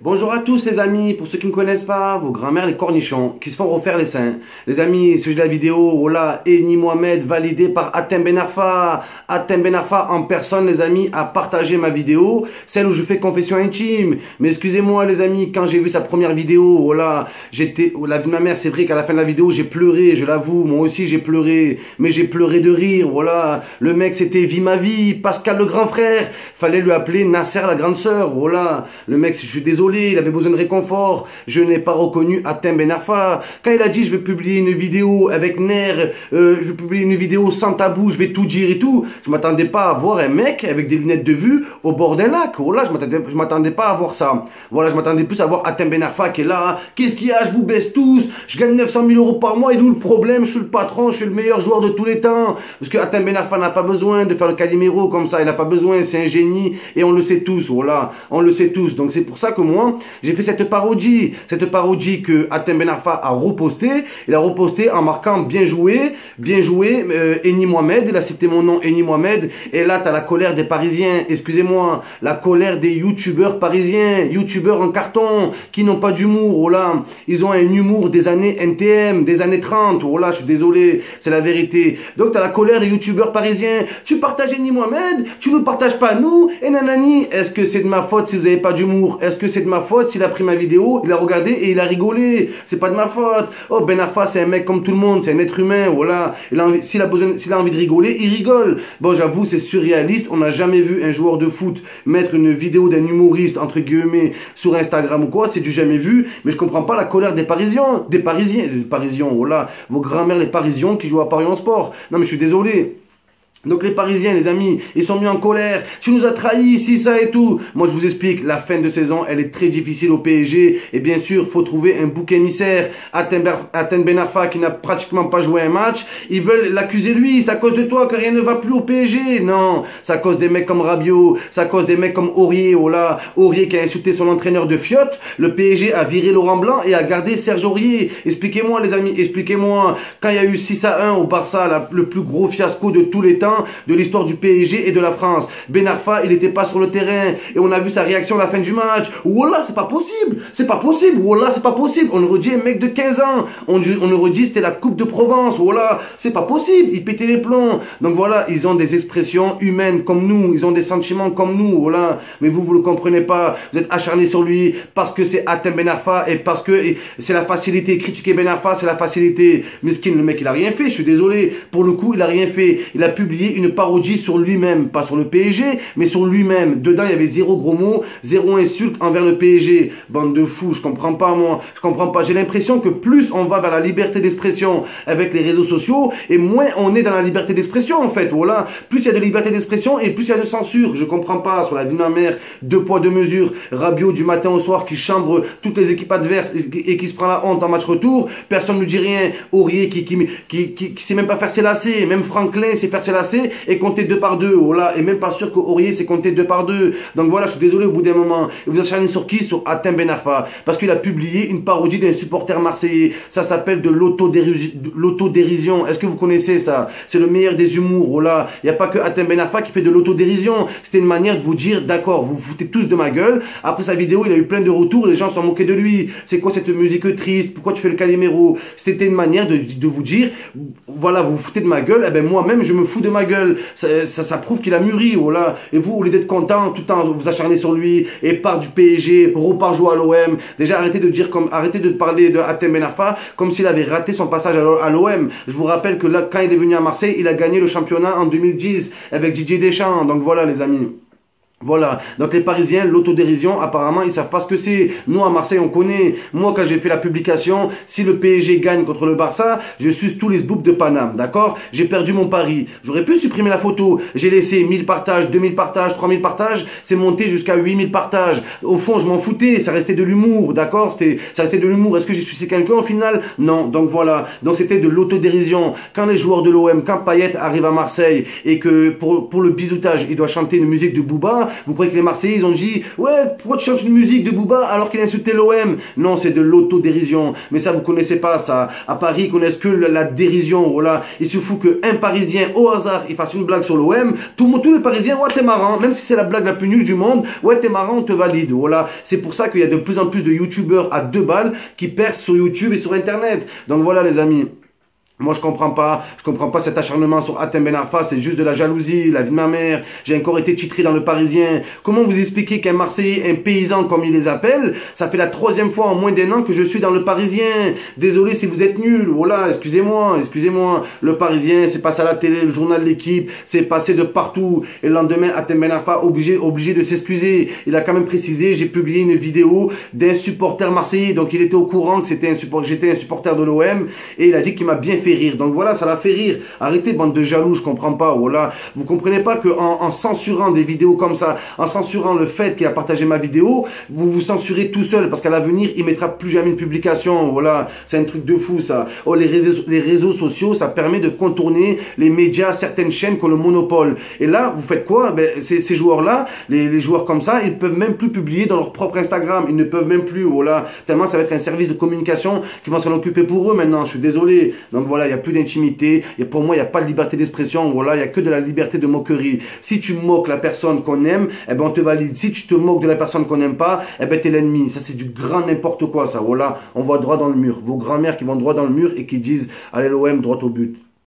Bonjour à tous les amis, pour ceux qui ne me connaissent pas, vos grands-mères les cornichons, qui se font refaire les seins. Les amis, sujet de la vidéo, oh là, Eni Mohamed, validé par Hatem Ben Arfa. Hatem Ben Arfa en personne, les amis, a partagé ma vidéo, celle où je fais confession intime. Mais excusez-moi les amis, quand j'ai vu sa première vidéo, oh là, la vie de ma mère, c'est vrai qu'à la fin de la vidéo, j'ai pleuré, je l'avoue, moi aussi j'ai pleuré, mais j'ai pleuré de rire, voilà. Le mec, c'était Vie ma vie, Pascal le grand frère, fallait lui appeler Nasser la grande sœur, voilà. Le mec, je suis désolé, il avait besoin de réconfort. Je n'ai pas reconnu Hatem Ben Arfa. Quand il a dit je vais publier une vidéo avec Ner, je vais publier une vidéo sans tabou, je vais tout dire et tout, je m'attendais pas à voir un mec avec des lunettes de vue au bord d'un lac. Oh là, je m'attendais pas à voir ça. Voilà, je m'attendais plus à voir Hatem Ben Arfa qui est là. Qu'est-ce qu'il y a? Je vous baisse tous. Je gagne 900 000 € par mois. Et d'où le problème? Je suis le patron, je suis le meilleur joueur de tous les temps. Parce que Hatem Ben Arfa n'a pas besoin de faire le Calimero comme ça. Il n'a pas besoin. C'est un génie. Et on le sait tous. Voilà, on le sait tous. Donc c'est pour ça que moi, j'ai fait cette parodie que Hatem Ben Arfa a reposté. Il a reposté en marquant bien joué, Eni Mohamed. Il a cité mon nom, Eni Mohamed. Et là, tu as la colère des Parisiens. Excusez-moi, la colère des youtubeurs parisiens, youtubeurs en carton, qui n'ont pas d'humour. Oh là, ils ont un humour des années NTM, des années 30. Oh là, je suis désolé, c'est la vérité. Donc, tu as la colère des youtubeurs parisiens. Tu partages Eni Mohamed, tu ne partages pas nous, et nanani. Est-ce que c'est de ma faute si vous n'avez pas d'humour? Est-ce que c'est de ma faute s'il a pris ma vidéo, il a regardé et il a rigolé? C'est pas de ma faute. Oh, Ben Arfa, c'est un mec comme tout le monde, c'est un être humain, voilà. S'il a envie de rigoler, il rigole. Bon, j'avoue, c'est surréaliste. On n'a jamais vu un joueur de foot mettre une vidéo d'un humoriste, entre guillemets, sur Instagram ou quoi. C'est du jamais vu. Mais je comprends pas la colère des Parisiens. Des Parisiens, voilà. Vos grands-mères, les Parisiens qui jouent à Paris en sport. Non, mais je suis désolé. Donc les Parisiens, les amis, ils sont mis en colère. Tu nous as trahis, si ça et tout. Moi, je vous explique, la fin de saison, elle est très difficile au PSG. Et bien sûr, faut trouver un bouc émissaire. Hatem Ben Arfa, qui n'a pratiquement pas joué un match. Ils veulent l'accuser lui. C'est à cause de toi que rien ne va plus au PSG. Non, c'est à cause des mecs comme Rabiot. C'est à cause des mecs comme Aurier. Oh là, Aurier qui a insulté son entraîneur de fiotte. Le PSG a viré Laurent Blanc et a gardé Serge Aurier. Expliquez-moi, les amis, expliquez-moi. Quand il y a eu 6-1 au Barça, le plus gros fiasco de tous les temps, de l'histoire du PSG et de la France. Ben Arfa, il n'était pas sur le terrain et on a vu sa réaction à la fin du match. Wallah, c'est pas possible. C'est pas possible. Wallah, c'est pas possible. On aurait dit un mec de 15 ans. On aurait dit c'était la Coupe de Provence. Wallah, c'est pas possible. Il pétait les plombs. Donc voilà, ils ont des expressions humaines comme nous. Ils ont des sentiments comme nous. Voilà. Mais vous le comprenez pas. Vous êtes acharné sur lui parce que c'est Hatem Ben Arfa et parce que c'est la facilité. Critiquer Ben Arfa, c'est la facilité. Miskin, le mec, il a rien fait. Je suis désolé. Pour le coup, il a rien fait. Il a publié une parodie sur lui-même, pas sur le PSG, mais sur lui-même. Dedans, il y avait zéro gros mot, zéro insulte envers le PSG. Bande de fous, je comprends pas, moi. Je comprends pas. J'ai l'impression que plus on va vers la liberté d'expression avec les réseaux sociaux, et moins on est dans la liberté d'expression, en fait. Voilà. Plus il y a de liberté d'expression, et plus il y a de censure. Je comprends pas. Sur la vie de ma mère, 2 poids, 2 mesures. Rabiot du matin au soir qui chambre toutes les équipes adverses et qui se prend la honte en match retour. Personne ne dit rien. Aurier qui sait même pas faire ses lacets. Même Franklin sait faire ses lacets et compter 2 par 2, voilà, et même pas sûr que Aurier c'est compté 2 par 2. Donc voilà, je suis désolé au bout d'un moment. Et vous acharnez sur qui? Sur Hatem Ben Arfa, parce qu'il a publié une parodie d'un supporter marseillais. Ça s'appelle de l'autodérision. Est-ce que vous connaissez ça? C'est le meilleur des humours, voilà. Il n'y a pas que Hatem Ben Arfa qui fait de l'autodérision. C'était une manière de vous dire, d'accord, vous vous foutez tous de ma gueule. Après sa vidéo, il a eu plein de retours, les gens se sont moqués de lui. C'est quoi cette musique triste? Pourquoi tu fais le Calimero? C'était une manière de vous dire, voilà, vous vous foutez de ma gueule, et ben moi-même je me fous de ma gueule. Ça prouve qu'il a mûri, voilà. Et vous, au lieu d'être content, tout le temps vous acharnez sur lui et part du PSG, repart jouer à l'OM. Déjà, arrêtez de parler de Hatem Ben Arfa comme s'il avait raté son passage à l'OM. Je vous rappelle que là, quand il est venu à Marseille, il a gagné le championnat en 2010 avec Didier Deschamps. Donc voilà, les amis. Voilà, donc les Parisiens, l'autodérision, apparemment, ils savent pas ce que c'est. Nous, à Marseille, on connaît. Moi, quand j'ai fait la publication, si le PSG gagne contre le Barça, je suce tous les sboops de Paname, d'accord? J'ai perdu mon pari. J'aurais pu supprimer la photo. J'ai laissé 1000 partages, 2000 partages, 3000 partages. C'est monté jusqu'à 8000 partages. Au fond, je m'en foutais. Ça restait de l'humour, d'accord? Ça restait de l'humour. Est-ce que j'ai sucé quelqu'un au final? Non. Donc voilà. Donc c'était de l'autodérision. Quand les joueurs de l'OM, quand Payet arrive à Marseille et que pour le bisoutage, il doit chanter une musique de Booba, Booba. Vous croyez que les Marseillais, ils ont dit, ouais, pourquoi tu chantes une musique de Booba alors qu'il a insulté l'OM? Non, c'est de l'autodérision. Mais ça, vous connaissez pas ça. À Paris, ils connaissent que la dérision. Voilà. Il suffit qu'un Parisien, au hasard, il fasse une blague sur l'OM. Tous les Parisiens, ouais, t'es marrant. Même si c'est la blague la plus nulle du monde, ouais, t'es marrant, on te valide. Voilà. C'est pour ça qu'il y a de plus en plus de youtubeurs à 2 balles qui percent sur YouTube et sur Internet. Donc voilà, les amis. Moi, je comprends pas cet acharnement sur Hatem Ben Arfa, c'est juste de la jalousie, la vie de ma mère. J'ai encore été titré dans le Parisien. Comment vous expliquer qu'un Marseillais, un paysan comme ils les appellent, ça fait la 3e fois en moins d'1 an que je suis dans le Parisien. Désolé si vous êtes nuls, voilà, excusez-moi. Le Parisien, c'est passé à la télé, le journal de l'équipe, c'est passé de partout. Et le lendemain, Hatem Ben Arfa obligé de s'excuser. Il a quand même précisé, j'ai publié une vidéo d'un supporter marseillais, donc il était au courant que j'étais un supporter de l'OM, et il a dit qu'il m'a bien fait rire. Donc voilà, ça l'a fait rire. Arrêtez, bande de jaloux, je comprends pas. Voilà. Vous comprenez pas que en censurant des vidéos comme ça, en censurant le fait qu'il a partagé ma vidéo, vous vous censurez tout seul parce qu'à l'avenir, il mettra plus jamais une publication. Voilà. C'est un truc de fou, ça. Oh, les réseaux sociaux, ça permet de contourner les médias, certaines chaînes qui ont le monopole. Et là, vous faites quoi? Ben, ces joueurs-là, les joueurs comme ça, ils peuvent même plus publier dans leur propre Instagram. Ils ne peuvent même plus. Voilà. Tellement ça va être un service de communication qui va s'en occuper pour eux maintenant. Je suis désolé. Donc voilà, il n'y a plus d'intimité. Et pour moi, il n'y a pas de liberté d'expression. Voilà, il n'y a que de la liberté de moquerie. Si tu moques la personne qu'on aime, eh ben on te valide. Si tu te moques de la personne qu'on n'aime pas, eh ben t'es l'ennemi. Ça, c'est du grand n'importe quoi, ça. Voilà, on va droit dans le mur. Vos grands-mères qui vont droit dans le mur et qui disent, allez l'OM, droit au but.